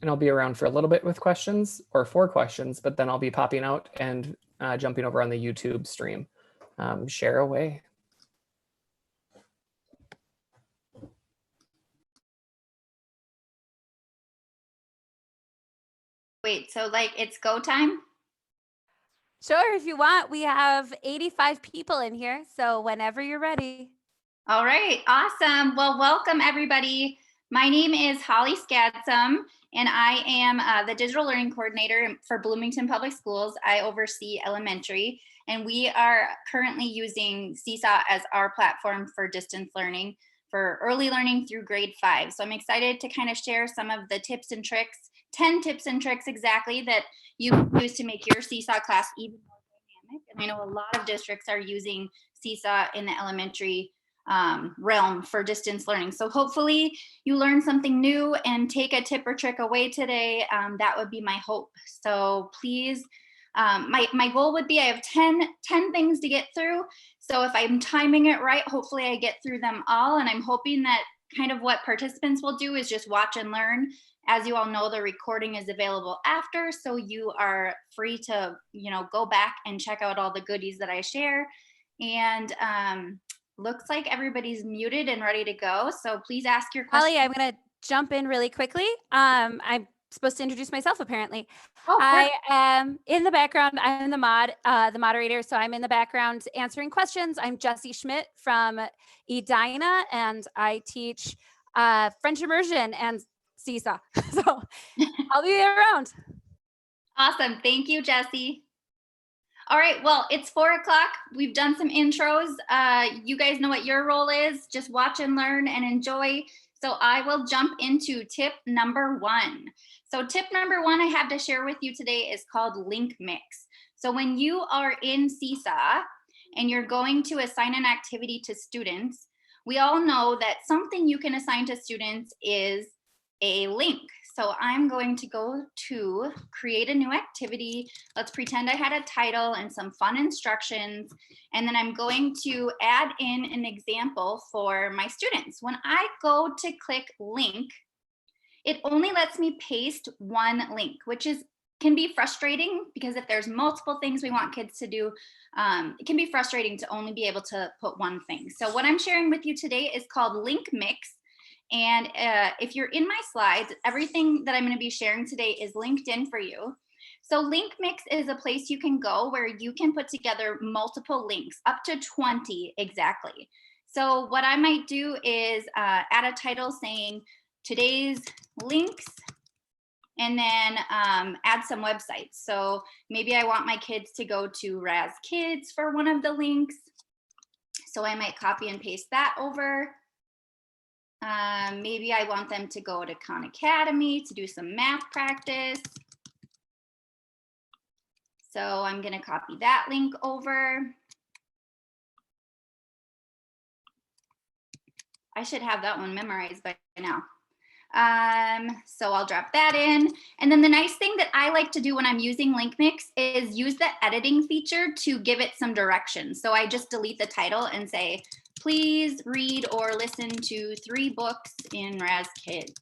and I'll be around for a little bit with questions or for questions, but then I'll be popping out and jumping over on the YouTube stream. Share away. Wait, so like it's go time? Sure, if you want. We have 85 people in here, so whenever you're ready. All right, awesome. Well, welcome everybody. My name is Holly Skadsem, and I am the Digital Learning Coordinator for Bloomington Public Schools. I oversee elementary, and we are currently using Seesaw as our platform for distance learning for early learning through grade 5. So I'm excited to kind of share some of the tips and tricks, 10 tips and tricks exactly that you can use to make your Seesaw class even more dynamic. And I know a lot of districts are using Seesaw in the elementary realm for distance learning. So hopefully you learn something new and take a tip or trick away today. That would be my hope. So please, my goal would be I have 10 things to get through. So if I'm timing it right, hopefully I get through them all. And I'm hoping that kind of what participants will do is just watch and learn. As you all know, the recording is available after, so you are free to, go back and check out all the goodies that I share. And looks like everybody's muted and ready to go. So please ask your questions. Holly, I'm going to jump in really quickly. I'm supposed to introduce myself, apparently. Oh, I am in the background. I'm the moderator. So I'm in the background answering questions. I'm Jessie Schmidt from Edina, and I teach French immersion and Seesaw. So I'll be around. Awesome. Thank you, Jessie. All right, well, it's 4 o'clock. We've done some intros. You guys know what your role is. Just watch and learn and enjoy. So I will jump into tip number 1. So tip number 1 I have to share with you today is called link mix. So when you are in Seesaw and you're going to assign an activity to students, we all know that something you can assign to students is a link. So I'm going to go to create a new activity. Let's pretend I had a title and some fun instructions. And then I'm going to add in an example for my students. When I go to click link, it only lets me paste one link, which can be frustrating because if there's multiple things we want kids to do, it can be frustrating to only be able to put one thing. So what I'm sharing with you today is called link mix. And if you're in my slides, everything that I'm going to be sharing today is linked in for you. So link mix is a place you can go where you can put together multiple links, up to 20 exactly. So what I might do is add a title saying today's links, and then add some websites. So maybe I want my kids to go to Raz Kids for one of the links. So I might copy and paste that over. Maybe I want them to go to Khan Academy to do some math practice. So I'm going to copy that link over. I should have that one memorized by now. So I'll drop that in. And then the nice thing that I like to do when I'm using link mix is use the editing feature to give it some direction. So I just delete the title and say, please read or listen to 3 books in Raz Kids.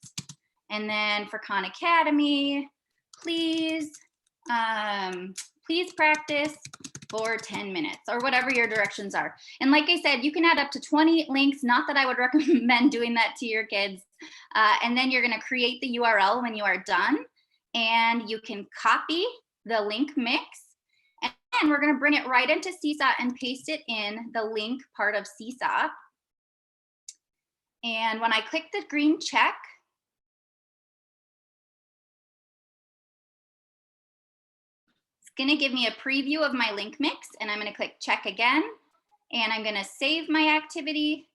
And then for Khan Academy, please practice for 10 minutes or whatever your directions are. And like I said, you can add up to 20 links, not that I would recommend doing that to your kids. And then you're gonna create the URL when you are done, and you can copy the link mix. And we're going to bring it right into Seesaw and paste it in the link part of Seesaw. And when I click the green check, it's going to give me a preview of my link mix, and I'm going to click check again, and I'm going to save my activity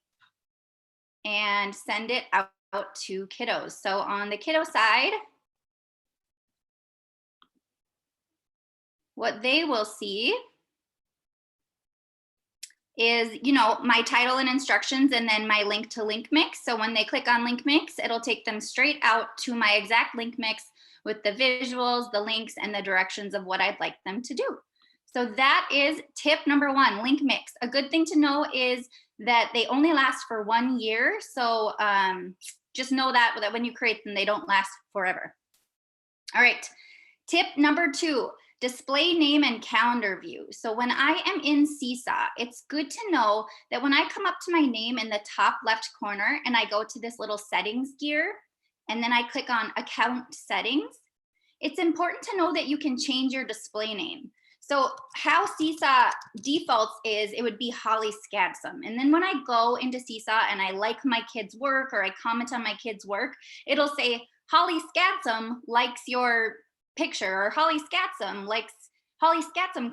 and send it out to kiddos. So on the kiddo side, what they will see is, my title and instructions and then my link to link mix. So when they click on link mix, it'll take them straight out to my exact link mix with the visuals, the links, and the directions of what I'd like them to do. So that is tip number 1, link mix. A good thing to know is that they only last for 1 year. So just know that when you create them, they don't last forever. All right, tip number 2, display name and calendar view. So when I am in Seesaw, it's good to know that when I come up to my name in the top left corner and I go to this little settings gear, and then I click on account settings, it's important to know that you can change your display name. So how Seesaw defaults is it would be Holly Skadsem. And then when I go into Seesaw and I like my kids' work or I comment on my kids' work, it'll say Holly Skadsem likes your picture, or Holly Skadsem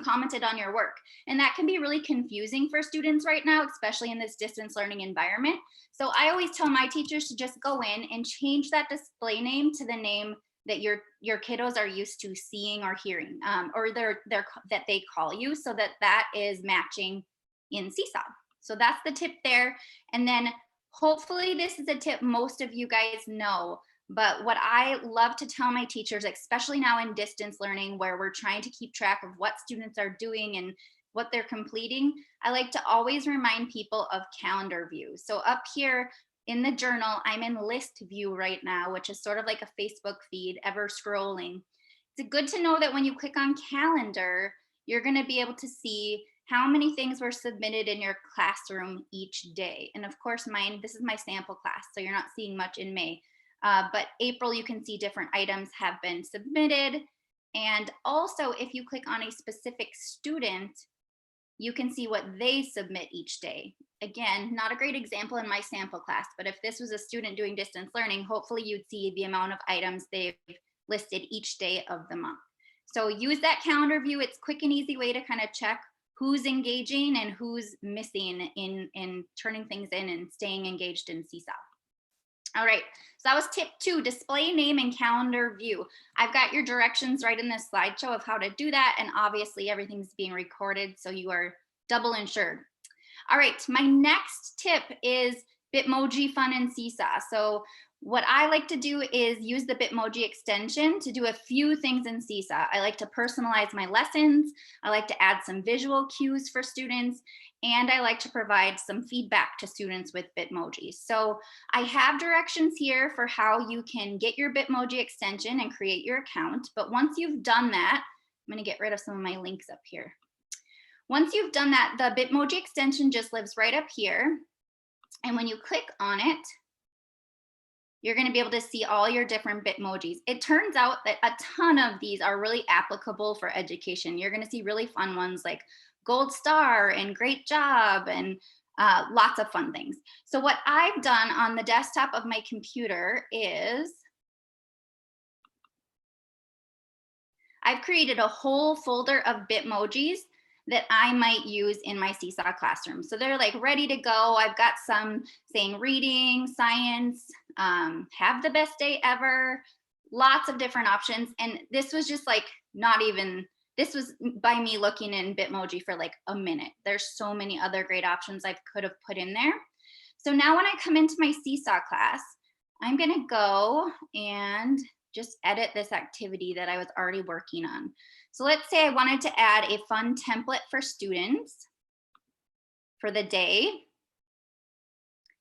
commented on your work. And that can be really confusing for students right now, especially in this distance learning environment. So I always tell my teachers to just go in and change that display name to the name that your kiddos are used to seeing or hearing, or that they call you, so that is matching in Seesaw. So that's the tip there. And then hopefully this is a tip most of you guys know, but what I love to tell my teachers, especially now in distance learning where we're trying to keep track of what students are doing and what they're completing, I like to always remind people of calendar view. So up here in the journal, I'm in list view right now, which is sort of like a Facebook feed, ever scrolling. It's good to know that when you click on calendar, you're going to be able to see how many things were submitted in your classroom each day. And of course, this is my sample class, so you're not seeing much in May. But April, you can see different items have been submitted. And also, if you click on a specific student, you can see what they submit each day. Again, not a great example in my sample class, but if this was a student doing distance learning, hopefully you'd see the amount of items they've listed each day of the month. So use that calendar view. It's a quick and easy way to kind of check who's engaging and who's missing in turning things in and staying engaged in Seesaw. All right, so that was tip 2, display name and calendar view. I've got your directions right in this slideshow of how to do that, and obviously everything's being recorded, so you are double insured. All right, my next tip is Bitmoji Fun Seesaw. So what I like to do is use the Bitmoji extension to do a few things in Seesaw. I like to personalize my lessons. I like to add some visual cues for students, and I like to provide some feedback to students with Bitmoji. So I have directions here for how you can get your Bitmoji extension and create your account. But once you've done that, I'm going to get rid of some of my links up here. Once you've done that, the Bitmoji extension just lives right up here. And when you click on it, you're going to be able to see all your different Bitmojis. It turns out that a ton of these are really applicable for education. You're going to see really fun ones like gold star and great job and lots of fun things. So what I've done on the desktop of my computer is I've created a whole folder of Bitmojis that I might use in my Seesaw classroom. So they're like ready to go. I've got some saying reading, science, have the best day ever, lots of different options. And this was just like this was by me looking in Bitmoji for like a minute. There's so many other great options I could have put in there. So now when I come into my Seesaw class, I'm gonna go and just edit this activity that I was already working on. So let's say I wanted to add a fun template for students for the day.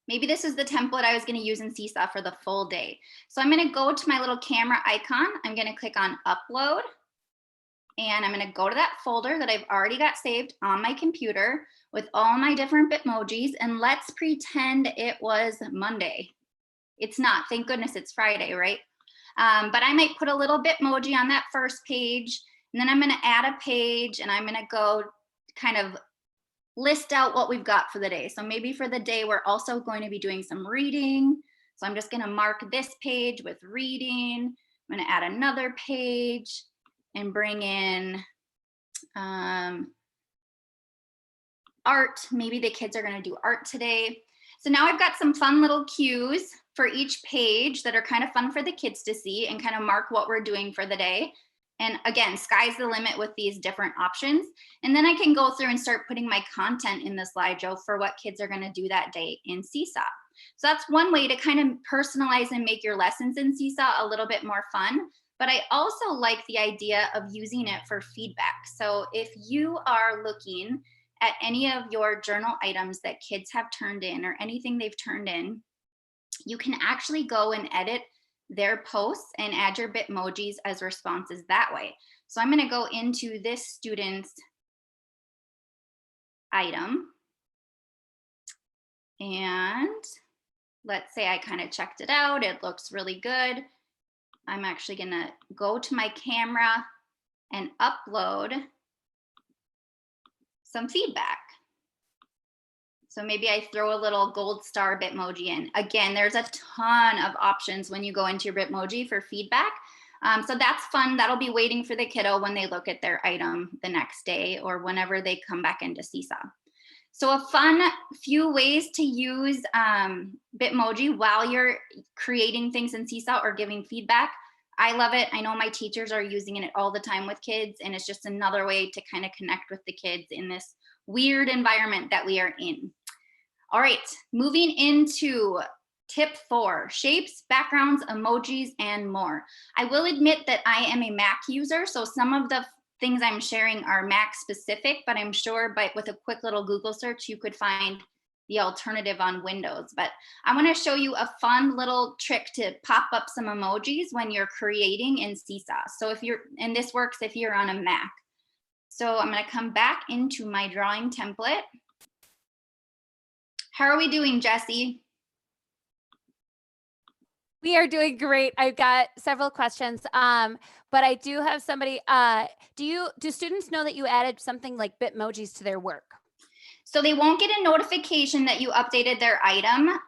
Maybe this is the template I was going to use in Seesaw for the full day. So I'm going to go to my little camera icon. I'm going to click on upload. And I'm going to go to that folder that I've already got saved on my computer with all my different Bitmojis. And let's pretend it was Monday. It's not. Thank goodness it's Friday, right? But I might put a little Bitmoji on that first page. And then I'm going to add a page and I'm going to go kind of list out what we've got for the day. So maybe for the day, we're also going to be doing some reading. So I'm just going to mark this page with reading. I'm going to add another page and bring in art. Maybe the kids are going to do art today. So now I've got some fun little cues for each page that are kind of fun for the kids to see and kind of mark what we're doing for the day. And again, sky's the limit with these different options. And then I can go through and start putting my content in the slideshow for what kids are going to do that day in Seesaw. So that's one way to kind of personalize and make your lessons in Seesaw a little bit more fun. But I also like the idea of using it for feedback. So if you are looking at any of your journal items that kids have turned in or anything they've turned in, you can actually go and edit their posts and add your Bitmojis as responses that way. So I'm going to go into this student's item, and let's say I kind of checked it out. It looks really good. I'm actually going to go to my camera and upload some feedback. So maybe I throw a little gold star Bitmoji in. Again, there's a ton of options when you go into your Bitmoji for feedback. So that's fun. That'll be waiting for the kiddo when they look at their item the next day or whenever they come back into Seesaw. So a fun few ways to use Bitmoji while you're creating things in Seesaw or giving feedback. I love it. I know my teachers are using it all the time with kids, and it's just another way to kind of connect with the kids in this weird environment that we are in. All right, moving into tip 4, shapes, backgrounds, emojis, and more. I will admit that I am a Mac user, so some of the things I'm sharing are Mac specific, but I'm sure with a quick little Google search, you could find the alternative on Windows. But I want to show you a fun little trick to pop up some emojis when you're creating in Seesaw. So if you're, and this works if you're on a Mac. So I'm going to come back into my drawing template. How are we doing, Jessie? We are doing great. I've got several questions, but I do have somebody. Do students know that you added something like Bitmojis to their work? So they won't get a notification that you updated their item,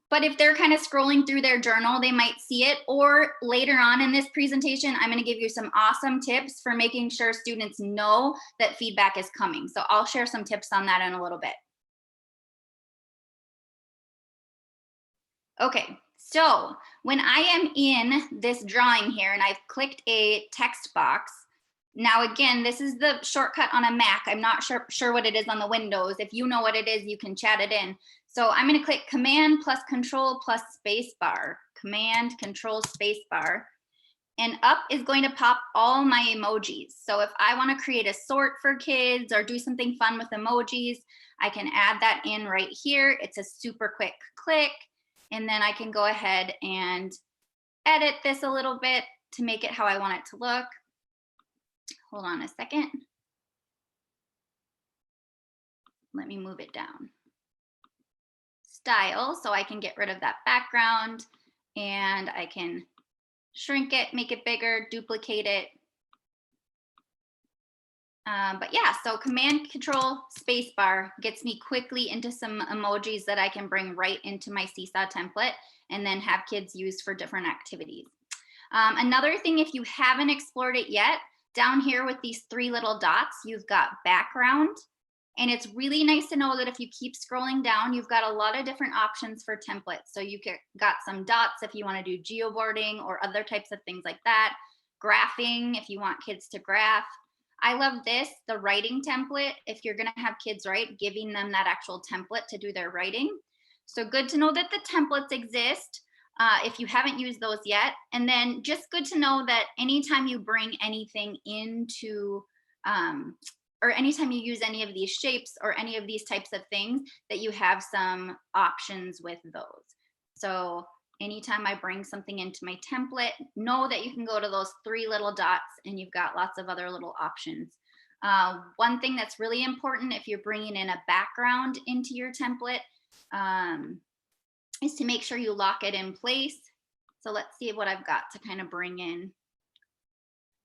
but if they're kind of scrolling through their journal, they might see it. Or later on in this presentation, I'm going to give you some awesome tips for making sure students know that feedback is coming. So I'll share some tips on that in a little bit. Okay, so when I am in this drawing here and I've clicked a text box, now again, this is the shortcut on a Mac. I'm not sure what it is on the Windows. If you know what it is, you can chat it in. So I'm going to click Command plus Control plus space bar, Command Control space bar, and up is going to pop all my emojis. So if I want to create a sort for kids or do something fun with emojis, I can add that in right here. It's a super quick click. And then I can go ahead and edit this a little bit to make it how I want it to look. Hold on a second. Let me move it down. Style, so I can get rid of that background, and I can shrink it, make it bigger, duplicate it. But yeah, so Command Control space bar gets me quickly into some emojis that I can bring right into my Seesaw template and then have kids use for different activities. Another thing, if you haven't explored it yet, down here with these 3 little dots, you've got background. And it's really nice to know that if you keep scrolling down, you've got a lot of different options for templates. So you got some dots if you want to do geoboarding or other types of things like that. Graphing if you want kids to graph. I love this, the writing template, if you're going to have kids write, giving them that actual template to do their writing. So good to know that the templates exist if you haven't used those yet. And then just good to know that anytime you bring anything into, or anytime you use any of these shapes or any of these types of things, that you have some options with those. So anytime I bring something into my template, know that you can go to those 3 little dots and you've got lots of other little options. One thing that's really important if you're bringing in a background into your template is to make sure you lock it in place. So let's see what I've got to kind of bring in.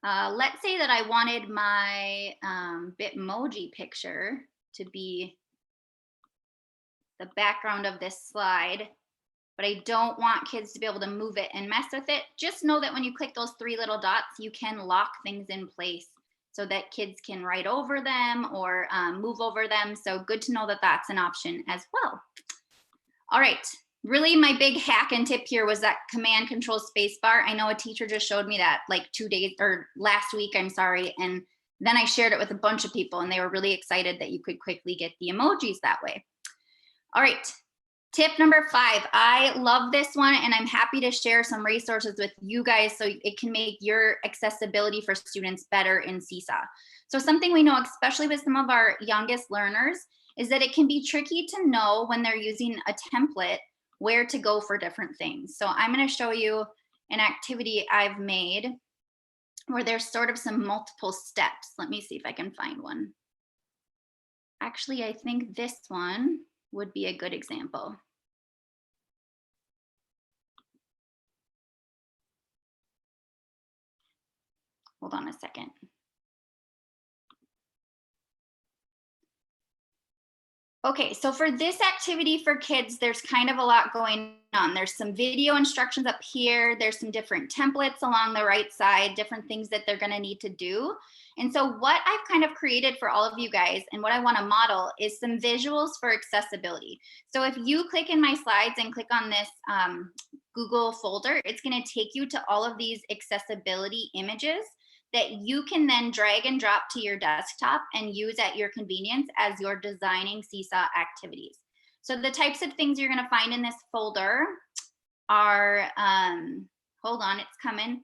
Let's say that I wanted my Bitmoji picture to be the background of this slide, but I don't want kids to be able to move it and mess with it. Just know that when you click those 3 little dots, you can lock things in place so that kids can write over them or move over them. So good to know that that's an option as well. All right, really my big hack and tip here was that Command Control space bar. I know a teacher just showed me that like 2 days or last week, I'm sorry. And then I shared it with a bunch of people and they were really excited that you could quickly get the emojis that way. All right. Tip number 5, I love this one and I'm happy to share some resources with you guys so it can make your accessibility for students better in Seesaw. So something we know, especially with some of our youngest learners, is that it can be tricky to know when they're using a template where to go for different things. So I'm going to show you an activity I've made where there's sort of some multiple steps. Let me see if I can find one. Actually, I think this one would be a good example. Hold on a second. Okay, so for this activity for kids, there's kind of a lot going on. There's some video instructions up here. There's some different templates along the right side, different things that they're gonna need to do. And so what I've kind of created for all of you guys and what I wanna model is some visuals for accessibility. So if you click in my slides and click on this Google folder, it's gonna take you to all of these accessibility images that you can then drag and drop to your desktop and use at your convenience as you're designing Seesaw activities. So the types of things you're gonna find in this folder are, hold on, it's coming.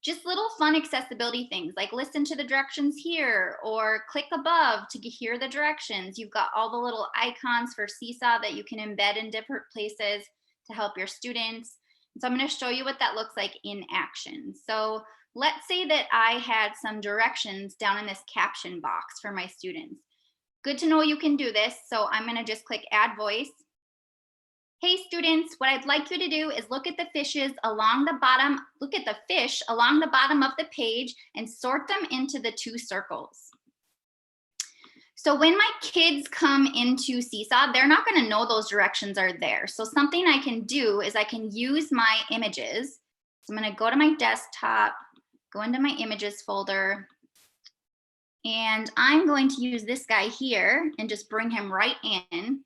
Just little fun accessibility things like listen to the directions here or click above to hear the directions. You've got all the little icons for Seesaw that you can embed in different places to help your students. So I'm gonna show you what that looks like in action. So let's say that I had some directions down in this caption box for my students. Good to know you can do this. So I'm gonna just click add voice. Hey students, what I'd like you to do is look at the fishes along the bottom, look at the fish along the bottom of the page and sort them into the 2 circles. So when my kids come into Seesaw, they're not gonna know those directions are there. So something I can do is I can use my images. So I'm gonna go to my desktop, go into my images folder, and I'm going to use this guy here and just bring him right in.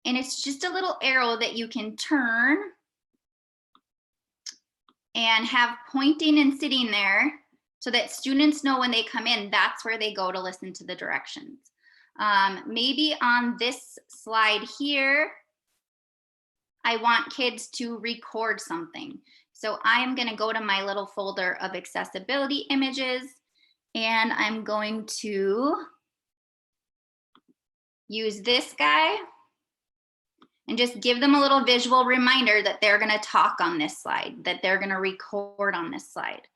And it's just a little arrow that you can turn and have pointing and sitting there so that students know when they come in, that's where they go to listen to the directions. Maybe on this slide here, I want kids to record something. So I am gonna go to my little folder of accessibility images and I'm going to use this guy and just give them a little visual reminder that they're gonna talk on this slide, that they're gonna record on this slide.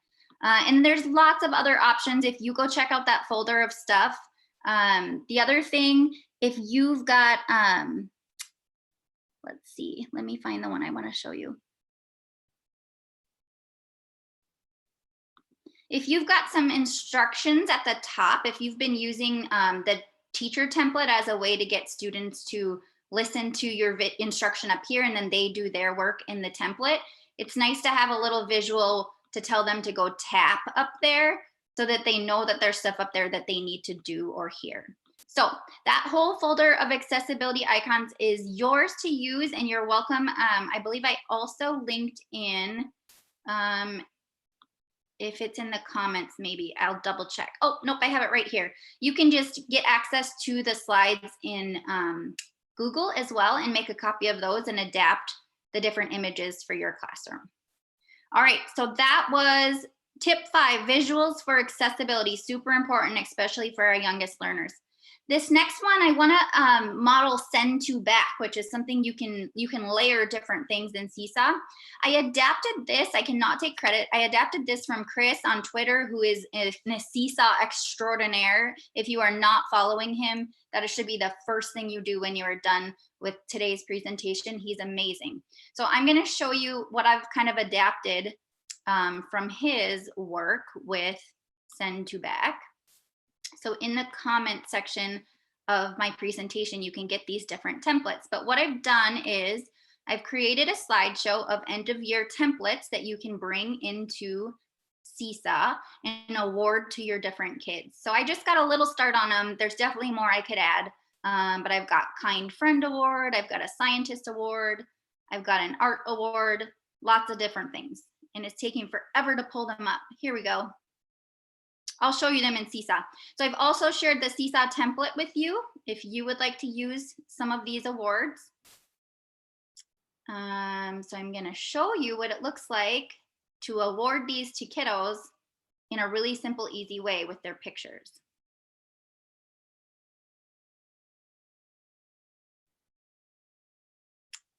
And there's lots of other options if you go check out that folder of stuff. The other thing, if you've got, let's see, let me find the one I wanna show you. If you've got some instructions at the top, if you've been using the teacher template as a way to get students to listen to your instruction up here and then they do their work in the template, it's nice to have a little visual to tell them to go tap up there so that they know that there's stuff up there that they need to do or hear. So that whole folder of accessibility icons is yours to use and you're welcome. I believe I also linked in, if it's in the comments, maybe I'll double check. Oh, nope, I have it right here. You can just get access to the slides in Google as well and make a copy of those and adapt the different images for your classroom. All right, so that was tip 5, visuals for accessibility, super important, especially for our youngest learners. This next one, I wanna model send to back, which is something you can layer different things in Seesaw. I adapted this, I cannot take credit. I adapted this from Chris on Twitter, who is a Seesaw extraordinaire. If you are not following him, that should be the first thing you do when you are done with today's presentation. He's amazing. So I'm gonna show you what I've kind of adapted from his work with send to back. So in the comment section of my presentation, you can get these different templates. But what I've done is I've created a slideshow of end of year templates that you can bring into Seesaw and award to your different kids. So I just got a little start on them. There's definitely more I could add, but I've got Kind Friend Award, I've got a Scientist Award, I've got an Art Award, lots of different things. And it's taking forever to pull them up. Here we go. I'll show you them in Seesaw. So I've also shared the Seesaw template with you if you would like to use some of these awards. So I'm gonna show you what it looks like to award these to kiddos in a really simple, easy way with their pictures.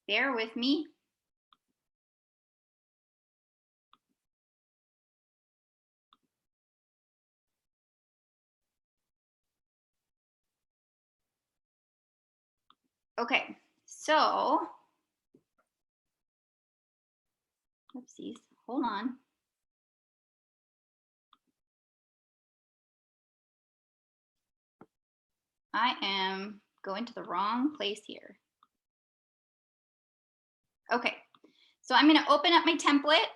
Bear with me. Okay, so, oopsies, hold on. I am going to the wrong place here. Okay, so I'm gonna open up my template,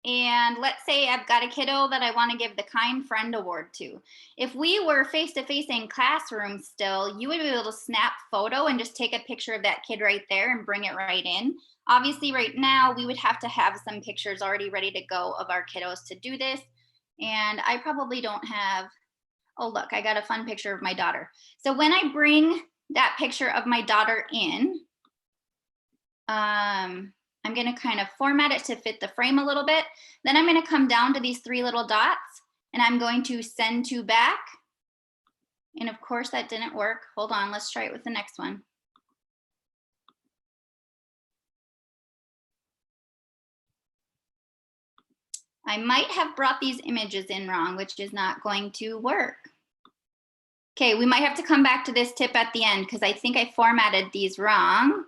and let's say I've got a kiddo that I wanna give the Kind Friend Award to. If we were face-to-face in classroom still, you would be able to snap photo and just take a picture of that kid right there and bring it right in. Obviously right now we would have to have some pictures already ready to go of our kiddos to do this. And I probably don't have, oh look, I got a fun picture of my daughter. So when I bring that picture of my daughter in, I'm going to kind of format it to fit the frame a little bit. Then I'm going to come down to these 3 little dots and I'm going to send to back. And of course that didn't work. Hold on, let's try it with the next one. I might have brought these images in wrong, which is not going to work. Okay, we might have to come back to this tip at the end because I think I formatted these wrong.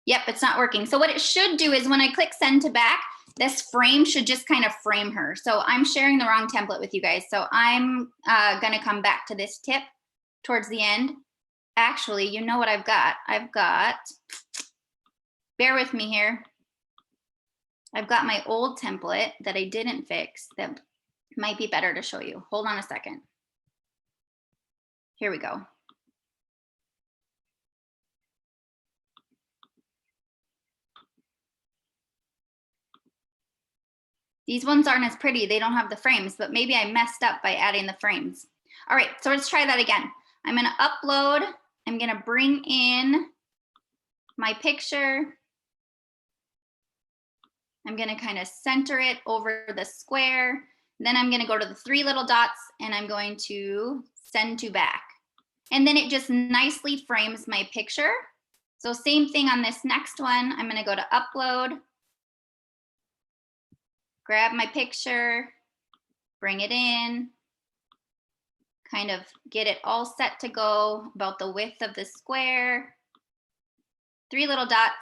Yep, it's not working. So what it should do is when I click send to back, this frame should just kind of frame her. So I'm sharing the wrong template with you guys. So I'm gonna come back to this tip towards the end. Actually, you know what I've got? Bear with me here. I've got my old template that I didn't fix that might be better to show you. Hold on a second. Here we go. These ones aren't as pretty. They don't have the frames, but maybe I messed up by adding the frames. All right, so let's try that again. I'm gonna upload. I'm gonna bring in my picture. I'm gonna kind of center it over the square. Then I'm gonna go to the 3 little dots and I'm going to send to back. And then it just nicely frames my picture. So same thing on this next one. I'm gonna go to upload, grab my picture, bring it in, kind of get it all set to go about the width of the square, 3 little dots,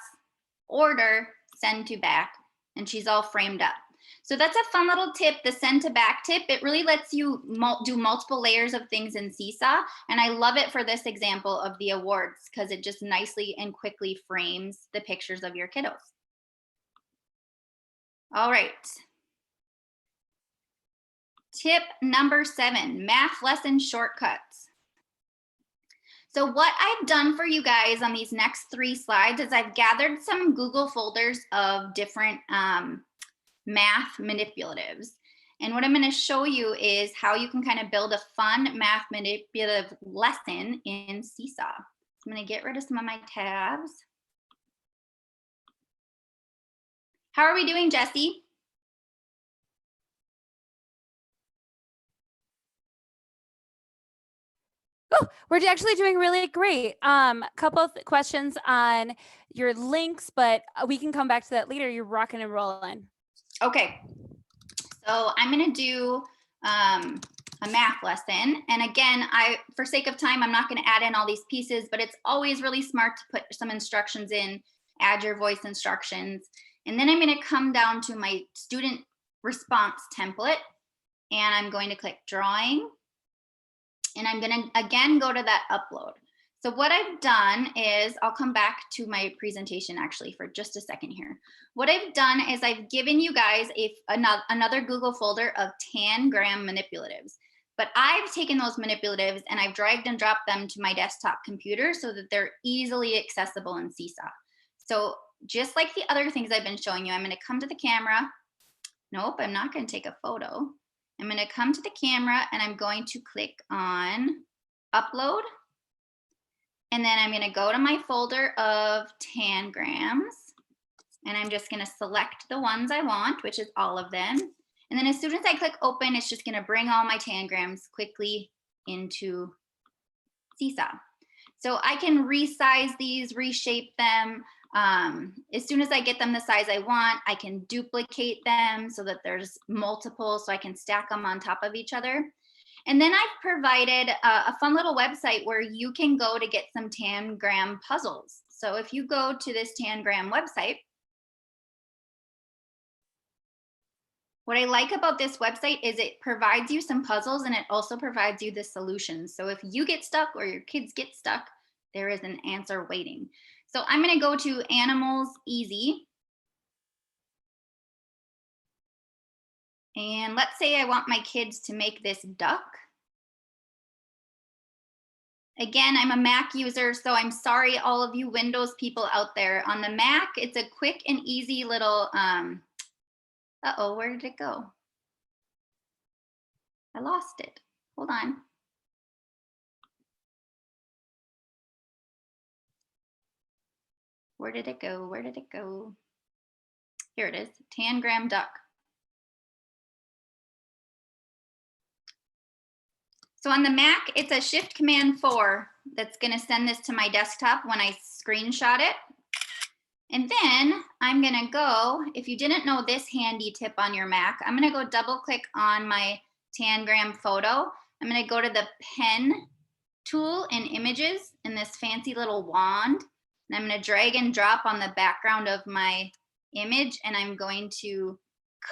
order, send to back, and she's all framed up. So that's a fun little tip, the send to back tip. It really lets you do multiple layers of things in Seesaw. And I love it for this example of the awards because it just nicely and quickly frames the pictures of your kiddos. All right. Tip number 7, math lesson shortcuts. So what I've done for you guys on these next 3 slides is I've gathered some Google folders of different math manipulatives. And what I'm going to show you is how you can kind of build a fun math manipulative lesson in Seesaw. I'm going to get rid of some of my tabs. How are we doing, Jessie? Oh, we're actually doing really great. Couple of questions on your links, but we can come back to that later. You're rocking and rolling. Okay, so I'm gonna do a math lesson. And again, for sake of time, I'm not gonna add in all these pieces, but it's always really smart to put some instructions in, add your voice instructions. And then I'm gonna come down to my student response template and I'm going to click drawing. And I'm gonna, again, go to that upload. So what I've done is, I'll come back to my presentation actually for just a second here. What I've done is I've given you guys another Google folder of tangram manipulatives. But I've taken those manipulatives and I've dragged and dropped them to my desktop computer so that they're easily accessible in Seesaw. So just like the other things I've been showing you, I'm gonna come to the camera. Nope, I'm not gonna take a photo. I'm going to come to the camera and I'm going to click on upload. And then I'm going to go to my folder of tangrams. And I'm just going to select the ones I want, which is all of them. And then as soon as I click open, it's just going to bring all my tangrams quickly into Seesaw. So I can resize these, reshape them. As soon as I get them the size I want, I can duplicate them so that there's multiple, so I can stack them on top of each other. And then I've provided a fun little website where you can go to get some Tangram puzzles. So if you go to this Tangram website, what I like about this website is it provides you some puzzles and it also provides you the solutions. So if you get stuck or your kids get stuck, there is an answer waiting. So I'm going to go to Animals Easy. And let's say I want my kids to make this duck. Again, I'm a Mac user, so I'm sorry, all of you Windows people out there. On the Mac, it's a quick and easy little, uh-oh, where did it go? I lost it. Hold on. Where did it go? Where did it go? Here it is, Tangram duck. So on the Mac, it's a Shift Command 4 that's going to send this to my desktop when I screenshot it. And then I'm going to go, if you didn't know this handy tip on your Mac, I'm going to go double click on my Tangram photo. I'm going to go to the pen tool in Images in this fancy little wand. And I'm going to drag and drop on the background of my image, and I'm going to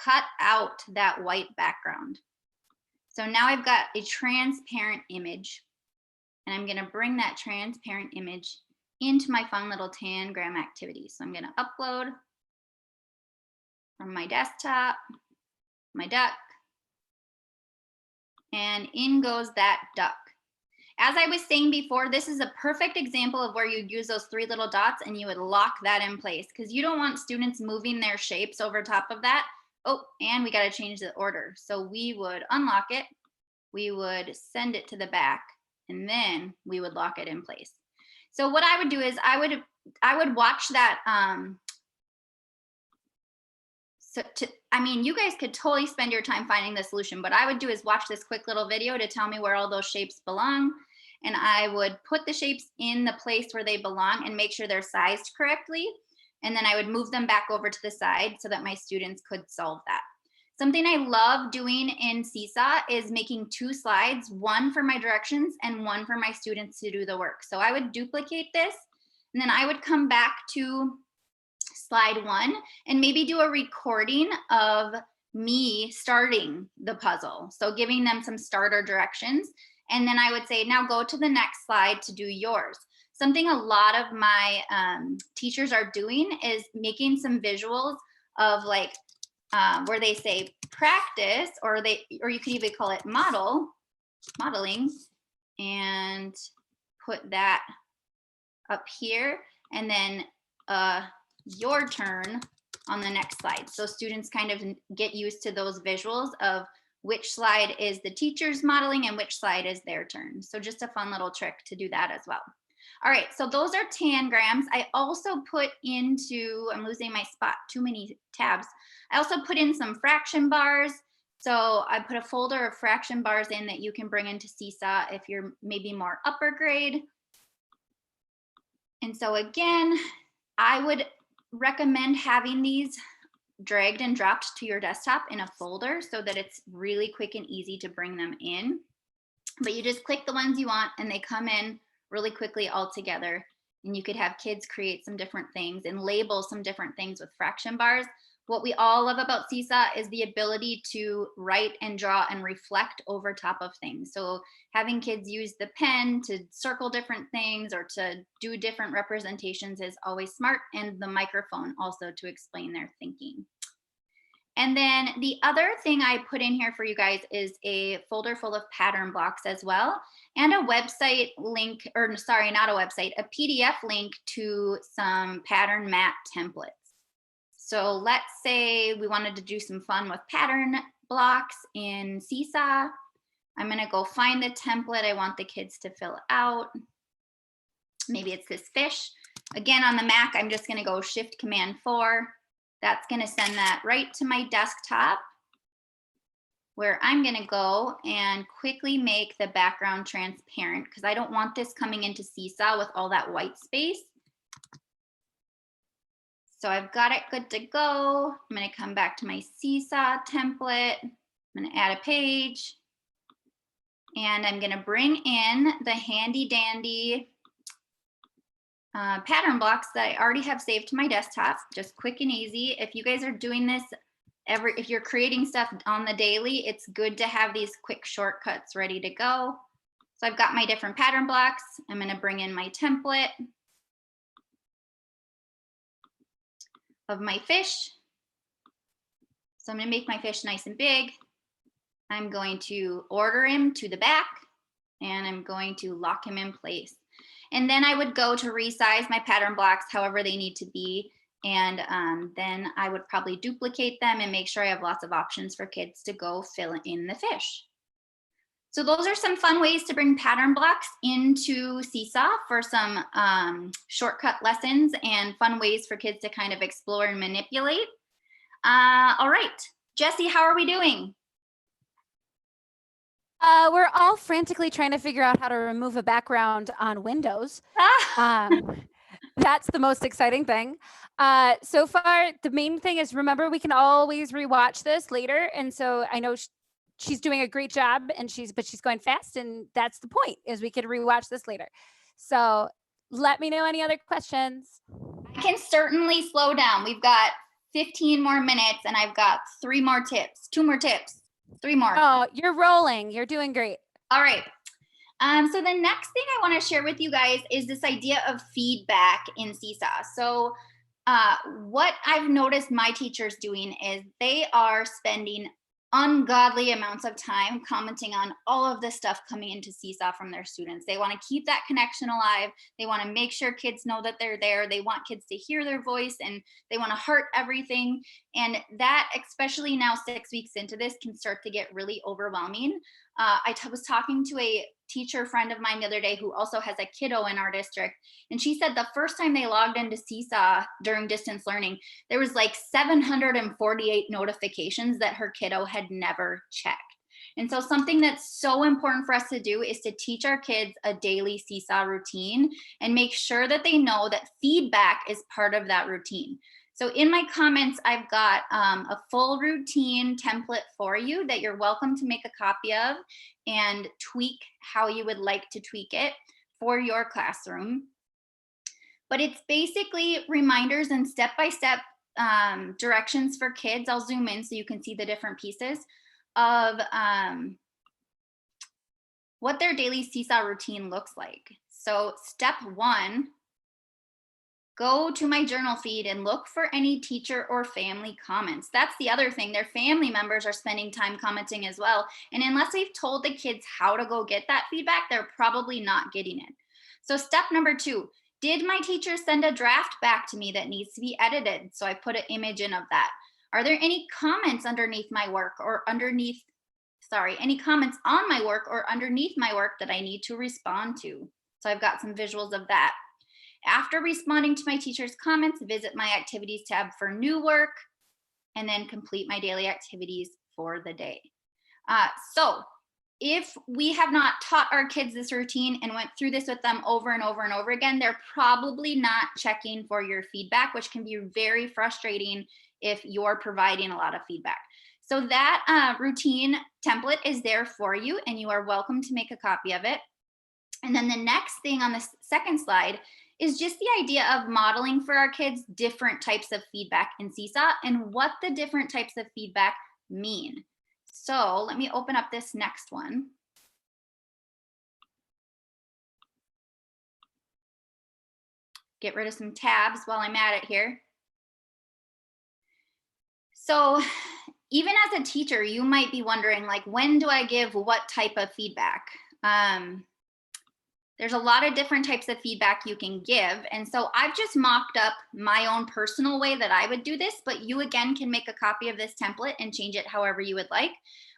cut out that white background. So now I've got a transparent image, and I'm going to bring that transparent image into my fun little Tangram activity. So I'm going to upload from my desktop, my duck, and in goes that duck. As I was saying before, this is a perfect example of where you'd use those 3 little dots and you would lock that in place because you don't want students moving their shapes over top of that. Oh, and we got to change the order. So we would unlock it, we would send it to the back, and then we would lock it in place. So what I would do is I would watch that. I mean, you guys could totally spend your time finding the solution, but I would do is watch this quick little video to tell me where all those shapes belong. And I would put the shapes in the place where they belong and make sure they're sized correctly. And then I would move them back over to the side so that my students could solve that. Something I love doing in Seesaw is making 2 slides, one for my directions and one for my students to do the work. So I would duplicate this, and then I would come back to slide 1 and maybe do a recording of me starting the puzzle. So giving them some starter directions. And then I would say, now go to the next slide to do yours. Something a lot of my teachers are doing is making some visuals of like where they say practice, or you could even call it modeling, and put that up here, and then your turn on the next slide. So students kind of get used to those visuals of which slide is the teacher's modeling and which slide is their turn. So just a fun little trick to do that as well. All right, so those are Tangrams. I also put into, I'm losing my spot, too many tabs. I also put in some fraction bars. So I put a folder of fraction bars in that you can bring into Seesaw if you're maybe more upper grade. And so again, I would recommend having these dragged and dropped to your desktop in a folder so that it's really quick and easy to bring them in. But you just click the ones you want and they come in really quickly all together. And you could have kids create some different things and label some different things with fraction bars. What we all love about Seesaw is the ability to write and draw and reflect over top of things. So having kids use the pen to circle different things or to do different representations is always smart, and the microphone also to explain their thinking. And then the other thing I put in here for you guys is a folder full of pattern blocks as well, and a website link, or sorry, not a website, a PDF link to some pattern mat templates. So let's say we wanted to do some fun with pattern blocks in Seesaw. I'm gonna go find the template I want the kids to fill out. Maybe it's this fish. Again, on the Mac, I'm just gonna go Shift Command 4. That's gonna send that right to my desktop, where I'm gonna go and quickly make the background transparent because I don't want this coming into Seesaw with all that white space. So I've got it good to go. I'm gonna come back to my Seesaw template. I'm gonna add a page. And I'm gonna bring in the handy dandy pattern blocks that I already have saved to my desktop, just quick and easy. If you guys are doing this if you're creating stuff on the daily, it's good to have these quick shortcuts ready to go. So I've got my different pattern blocks. I'm gonna bring in my template of my fish. So I'm gonna make my fish nice and big. I'm going to order him to the back and I'm going to lock him in place. And then I would go to resize my pattern blocks however they need to be. And then I would probably duplicate them and make sure I have lots of options for kids to go fill in the fish. So those are some fun ways to bring pattern blocks into Seesaw for some shortcut lessons and fun ways for kids to kind of explore and manipulate. All right, Jessie, how are we doing? We're all frantically trying to figure out how to remove a background on Windows. That's the most exciting thing. So far, the main thing is, remember, we can always rewatch this later. And so I know she's doing a great job, and she's going fast, and that's the point, is we could rewatch this later. So let me know any other questions. I can certainly slow down. We've got 15 more minutes, and I've got 2 more tips, 3 more. Oh, you're rolling. You're doing great. All right. So the next thing I want to share with you guys is this idea of feedback in Seesaw. So what I've noticed my teachers doing is they are spending ungodly amounts of time commenting on all of the stuff coming into Seesaw from their students. They want to keep that connection alive. They want to make sure kids know that they're there. They want kids to hear their voice, and they want to heart everything. And that, especially now 6 weeks into this, can start to get really overwhelming. I was talking to a teacher friend of mine the other day who also has a kiddo in our district, and she said the first time they logged into Seesaw during distance learning, there was like 748 notifications that her kiddo had never checked. And so something that's so important for us to do is to teach our kids a daily Seesaw routine and make sure that they know that feedback is part of that routine. So in my comments, I've got a full routine template for you that you're welcome to make a copy of and tweak how you would like to tweak it for your classroom. But it's basically reminders and step-by-step directions for kids. I'll zoom in so you can see the different pieces of what their daily Seesaw routine looks like. So step 1, go to my journal feed and look for any teacher or family comments. That's the other thing. Their family members are spending time commenting as well. And unless we've told the kids how to go get that feedback, they're probably not getting it. So step number 2, did my teacher send a draft back to me that needs to be edited? So I put an image in of that. Are there any comments underneath my work or any comments on my work or underneath my work that I need to respond to? So I've got some visuals of that. After responding to my teacher's comments, visit my activities tab for new work, and then complete my daily activities for the day. So if we have not taught our kids this routine and went through this with them over and over and over again, they're probably not checking for your feedback, which can be very frustrating if you're providing a lot of feedback. So that routine template is there for you, and you are welcome to make a copy of it. And then the next thing on the second slide is just the idea of modeling for our kids different types of feedback in Seesaw and what the different types of feedback mean. So let me open up this next one. Get rid of some tabs while I'm at it here. So even as a teacher, you might be wondering, like, when do I give what type of feedback? There's a lot of different types of feedback you can give. And so I've just mocked up my own personal way that I would do this, but you again can make a copy of this template and change it however you would like.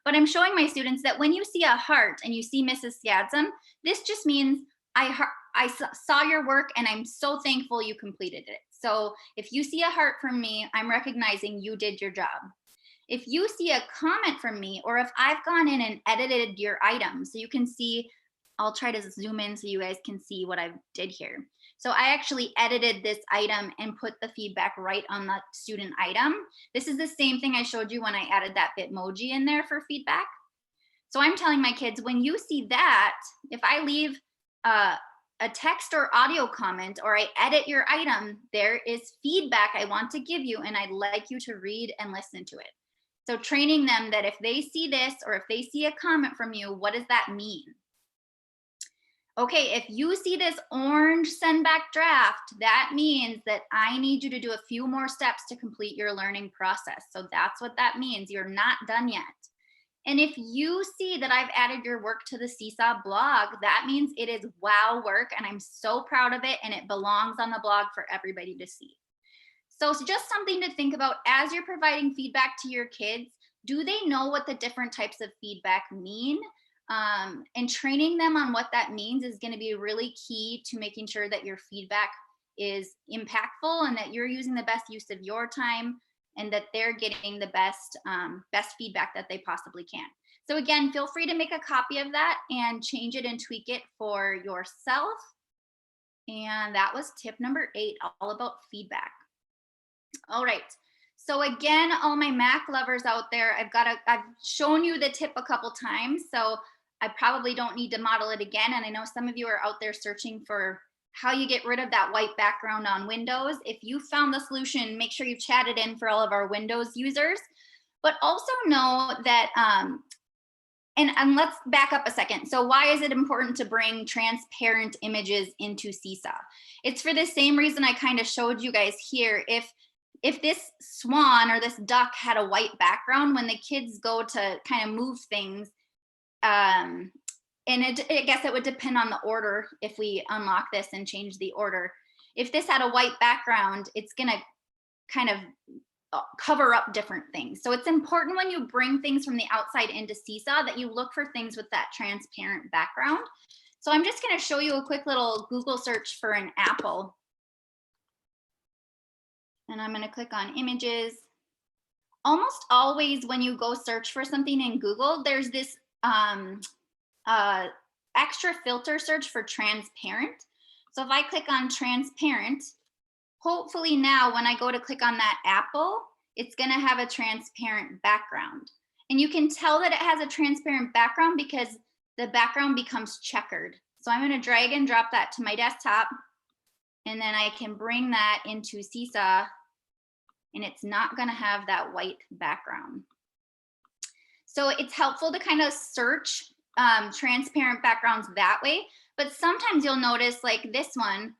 But I'm showing my students that when you see a heart and you see Mrs. Skadsem, this just means I saw your work and I'm so thankful you completed it. So if you see a heart from me, I'm recognizing you did your job. If you see a comment from me, or if I've gone in and edited your item, so you can see, I'll try to zoom in so you guys can see what I did here. So I actually edited this item and put the feedback right on the student item. This is the same thing I showed you when I added that Bitmoji in there for feedback. So I'm telling my kids, when you see that, if I leave a text or audio comment, or I edit your item, there is feedback I want to give you, and I'd like you to read and listen to it. So training them that if they see this, or if they see a comment from you, what does that mean? Okay, if you see this orange send back draft, that means that I need you to do a few more steps to complete your learning process. So that's what that means. You're not done yet. And if you see that I've added your work to the Seesaw blog, that means it is wow work, and I'm so proud of it, and it belongs on the blog for everybody to see. So it's just something to think about as you're providing feedback to your kids. Do they know what the different types of feedback mean? And training them on what that means is going to be really key to making sure that your feedback is impactful, and that you're using the best use of your time, and that they're getting the best feedback that they possibly can. So again, feel free to make a copy of that and change it and tweak it for yourself. And that was tip number 8, all about feedback. All right. So again, all my Mac lovers out there, I've shown you the tip a couple times, so I probably don't need to model it again. And I know some of you are out there searching for how you get rid of that white background on Windows. If you found the solution, make sure you chat it in for all of our Windows users. But also know that, and let's back up a second. So why is it important to bring transparent images into Seesaw? It's for the same reason I kind of showed you guys here. If this swan or this duck had a white background, when the kids go to kind of move things, and I guess it would depend on the order if we unlock this and change the order. If this had a white background, it's going to kind of cover up different things. So it's important when you bring things from the outside into Seesaw that you look for things with that transparent background. So I'm just going to show you a quick little Google search for an apple. And I'm going to click on images. Almost always when you go search for something in Google, there's this extra filter search for transparent. So if I click on transparent, hopefully now when I go to click on that apple, it's going to have a transparent background. And you can tell that it has a transparent background because the background becomes checkered. So I'm going to drag and drop that to my desktop, and then I can bring that into Seesaw, and it's not going to have that white background. So it's helpful to kind of search transparent backgrounds that way. But sometimes you'll notice, like this one,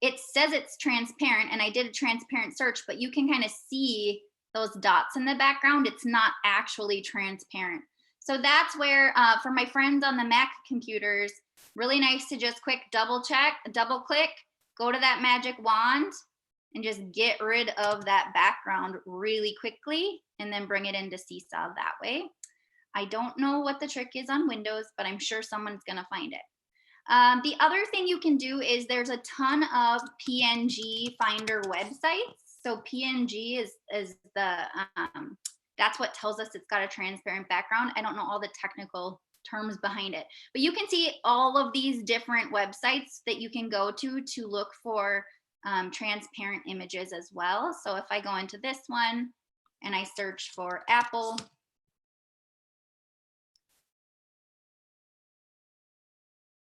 it says it's transparent, and I did a transparent search, but you can kind of see those dots in the background. It's not actually transparent. So that's where, for my friends on the Mac computers, really nice to just quick double click, go to that magic wand, and just get rid of that background really quickly, and then bring it into Seesaw that way. I don't know what the trick is on Windows, but I'm sure someone's gonna find it. The other thing you can do is there's a ton of PNG Finder websites. So PNG is the, that's what tells us it's got a transparent background. I don't know all the technical terms behind it, but you can see all of these different websites that you can go to look for transparent images as well. So if I go into this one and I search for apple,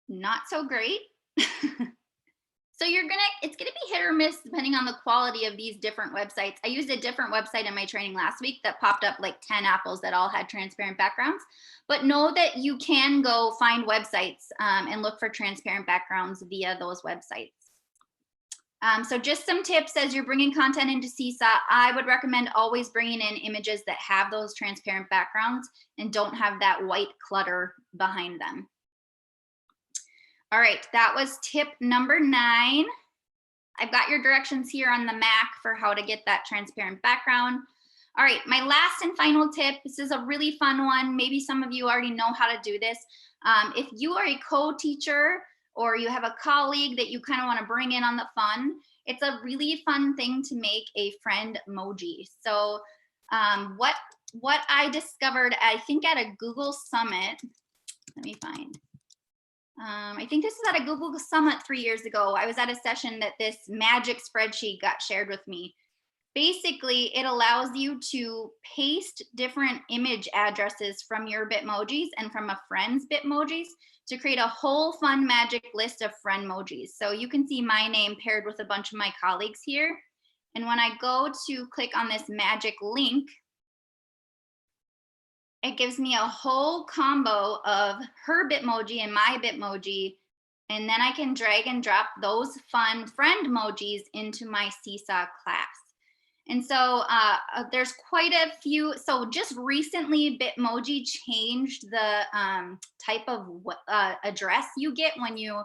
not so great. So it's gonna be hit or miss depending on the quality of these different websites. I used a different website in my training last week that popped up like 10 apples that all had transparent backgrounds. But know that you can go find websites and look for transparent backgrounds via those websites. So just some tips as you're bringing content into Seesaw. I would recommend always bringing in images that have those transparent backgrounds and don't have that white clutter behind them. All right, that was tip number 9. I've got your directions here on the Mac for how to get that transparent background. All right, my last and final tip, this is a really fun one. Maybe some of you already know how to do this. If you are a co-teacher or you have a colleague that you kind of want to bring in on the fun, it's a really fun thing to make a friend emoji. So what I discovered, I think at a Google Summit, let me find. I think this is at a Google Summit 3 years ago. I was at a session that this magic spreadsheet got shared with me. basically it allows you to paste different image addresses from your Bitmojis and from a friend's Bitmojis to create a whole fun magic list of friendmojis. So you can see my name paired with a bunch of my colleagues here. And when I go to click on this magic link, it gives me a whole combo of her Bitmoji and my Bitmoji. And then I can drag and drop those fun friend emojis into my Seesaw class. And so there's quite a few. So just recently, Bitmoji changed the type of address you get when you,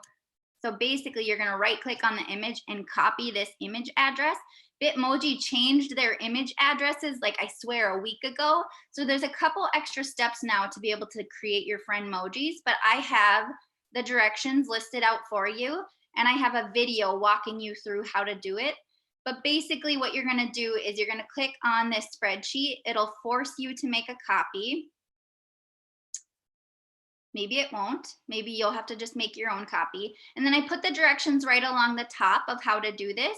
so basically you're gonna right click on the image and copy this image address. Bitmoji changed their image addresses, like I swear a week ago. So there's a couple extra steps now to be able to create your friend emojis, but I have the directions listed out for you. And I have a video walking you through how to do it. But basically what you're gonna do is you're gonna click on this spreadsheet. It'll force you to make a copy. Maybe it won't. Maybe you'll have to just make your own copy. And then I put the directions right along the top of how to do this.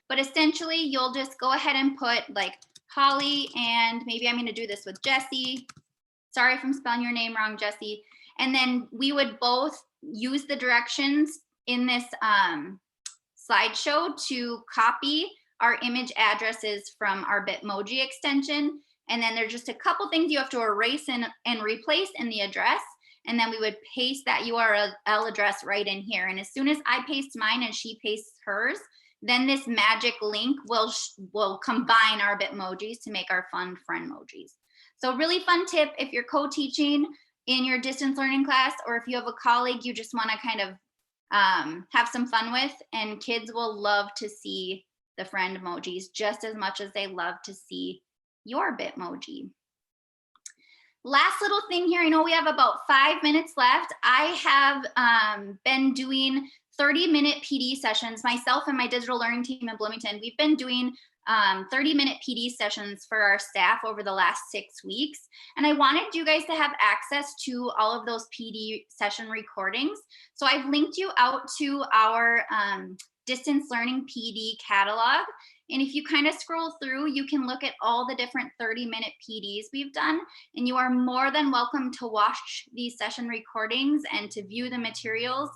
But essentially you'll just go ahead and put like Holly, and maybe I'm gonna do this with Jessie. Sorry if I'm spelling your name wrong, Jessie. And then we would both use the directions in this slideshow to copy our image addresses from our Bitmoji extension. And then there's just a couple things you have to erase and replace in the address. And then we would paste that URL address right in here. And as soon as I paste mine and she pastes hers, then this magic link will combine our Bitmojis to make our fun friend emojis. So really fun tip if you're co-teaching in your distance learning class, or if you have a colleague you just want to kind of have some fun with, and kids will love to see the friend emojis just as much as they love to see your Bitmoji. Last little thing here, I know we have about 5 minutes left. I have been doing 30-minute PD sessions, myself and my digital learning team in Bloomington. We've been doing 30-minute PD sessions for our staff over the last 6 weeks. And I wanted you guys to have access to all of those PD session recordings. So I've linked you out to our distance learning PD catalog. And if you kind of scroll through, you can look at all the different 30-minute PDs we've done. And you are more than welcome to watch these session recordings and to view the materials.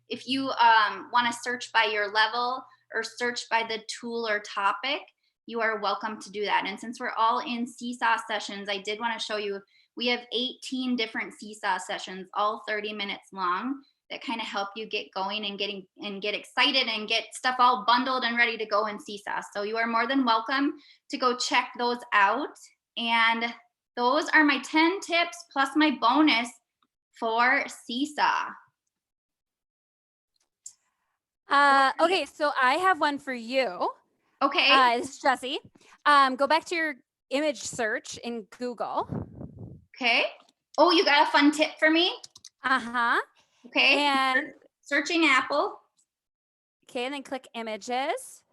If you want to search by your level or search by the tool or topic, you are welcome to do that. And since we're all in Seesaw sessions, I did want to show you, we have 18 different Seesaw sessions, all 30 minutes long, that kind of help you get going and get excited and get stuff all bundled and ready to go in Seesaw. So you are more than welcome to go check those out. And those are my 10 tips plus my bonus for Seesaw. Okay, so I have one for you. Okay. This is Jessie. Go back to your image search in Google. Okay. Oh, you got a fun tip for me? Uh-huh. Okay. And searching Apple. Okay, and then click images.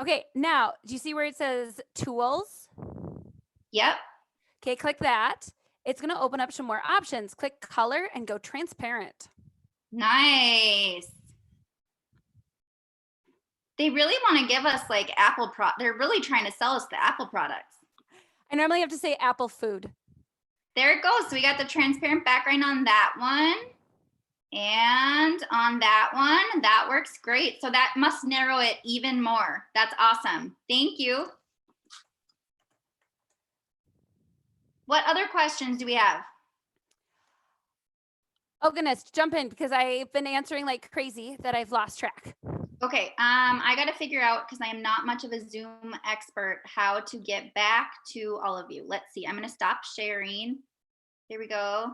Okay, now, do you see where it says tools? Yep. Okay, click that. It's going to open up some more options. Click color and go transparent. Nice. They really want to give us like Apple they're really trying to sell us the Apple products. I normally have to say Apple food. There it goes. So we got the transparent background on that one. And on that one, that works great. So that must narrow it even more. That's awesome. Thank you. What other questions do we have? Oh goodness, jump in because I've been answering like crazy that I've lost track. Okay, I got to figure out, because I am not much of a Zoom expert, how to get back to all of you. Let's see, I'm going to stop sharing. Here we go.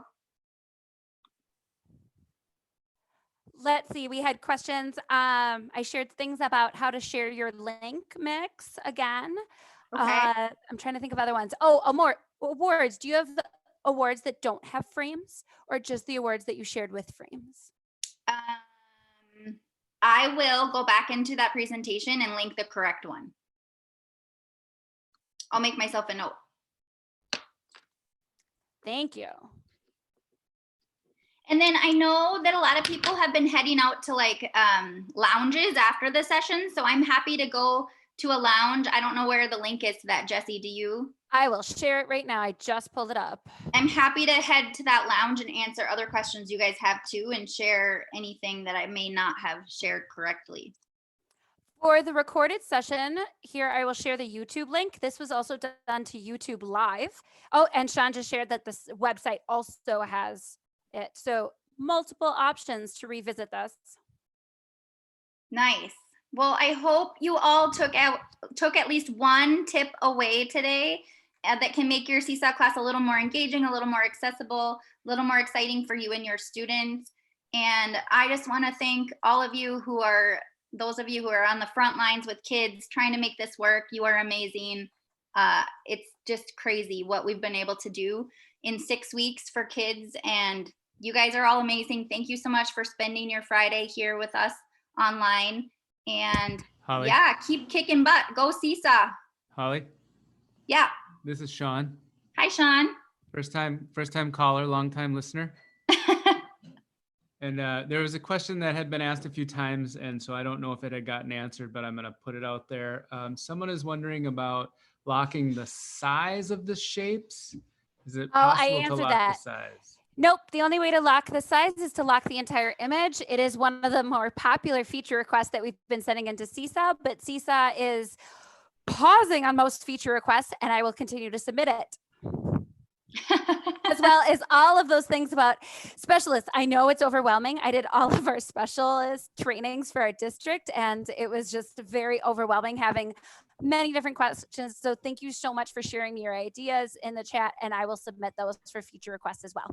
Let's see, we had questions. I shared things about how to share your link mix again. Okay. I'm trying to think of other ones. Oh, more awards. Do you have the awards that don't have frames, or just the awards that you shared with frames? I will go back into that presentation and link the correct one. I'll make myself a note. Thank you. And then I know that a lot of people have been heading out to like lounges after the session. So I'm happy to go to a lounge. I don't know where the link is to that, Jessie. Do you? I will share it right now. I just pulled it up. I'm happy to head to that lounge and answer other questions you guys have too, and share anything that I may not have shared correctly. For the recorded session, here I will share the YouTube link. This was also done to YouTube Live. Oh, and Sean just shared that this website also has it. So multiple options to revisit this. Nice. Well, I hope you all took at least one tip away today that can make your Seesaw class a little more engaging, a little more accessible, a little more exciting for you and your students. And I just want to thank all of you those of you who are on the front lines with kids trying to make this work. You are amazing. It's just crazy what we've been able to do in 6 weeks for kids. And you guys are all amazing. Thank you so much for spending your Friday here with us online. And Holly. Yeah, keep kicking butt. Go Seesaw. Holly, Yeah. this is Sean. Hi, Sean. First time caller, long time listener. And there was a question that had been asked a few times, and so I don't know if it had gotten answered, but I'm going to put it out there. Someone is wondering about locking the size of the shapes. Is it possible to lock the size? Nope. The only way to lock the size is to lock the entire image. It is one of the more popular feature requests that we've been sending into Seesaw, but Seesaw is pausing on most feature requests, and I will continue to submit it. As well as all of those things about specialists. I know it's overwhelming. I did all of our specialist trainings for our district, and it was just very overwhelming having many different questions. So thank you so much for sharing your ideas in the chat, and I will submit those for future requests as well.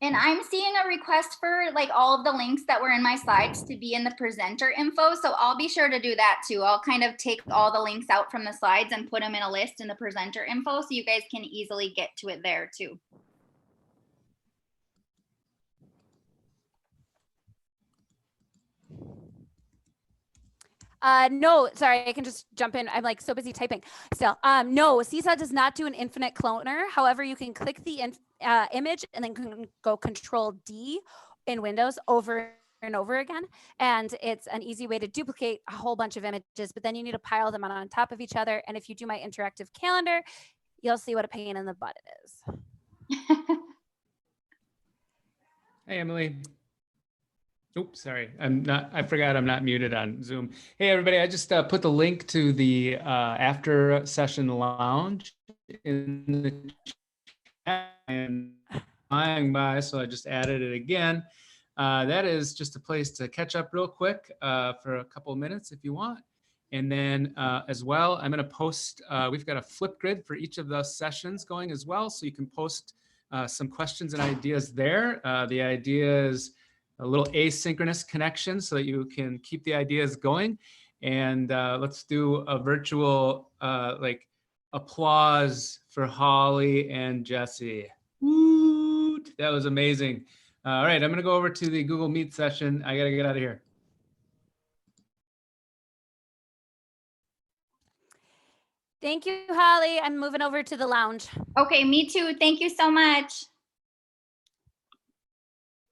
And I'm seeing a request for like all of the links that were in my slides to be in the presenter info. So I'll be sure to do that too. I'll kind of take all the links out from the slides and put them in a list in the presenter info so you guys can easily get to it there too. No, sorry, I can just jump in. I'm like so busy typing still. No, Seesaw does not do an infinite cloner. However, you can click the image and then can go Control D in Windows over and over again. And it's an easy way to duplicate a whole bunch of images, but then you need to pile them on top of each other. And if you do my interactive calendar, you'll see what a pain in the butt it is. Hey, Emily. Oops, sorry. I forgot I'm not muted on Zoom. Hey, everybody. I just put the link to the after session lounge in the chat and flying by, so I just added it again. That is just a place to catch up real quick for a couple of minutes if you want. And then as well, I'm going to post, we've got a flip grid for each of the sessions going as well. So you can post some questions and ideas there. The idea is a little asynchronous connection so that you can keep the ideas going. And let's do a virtual like applause for Holly and Jessie. Woo! That was amazing. All right, I'm gonna go over to the Google Meet session. I gotta get out of here. Thank you, Holly. I'm moving over to the lounge. Okay, me too. Thank you so much.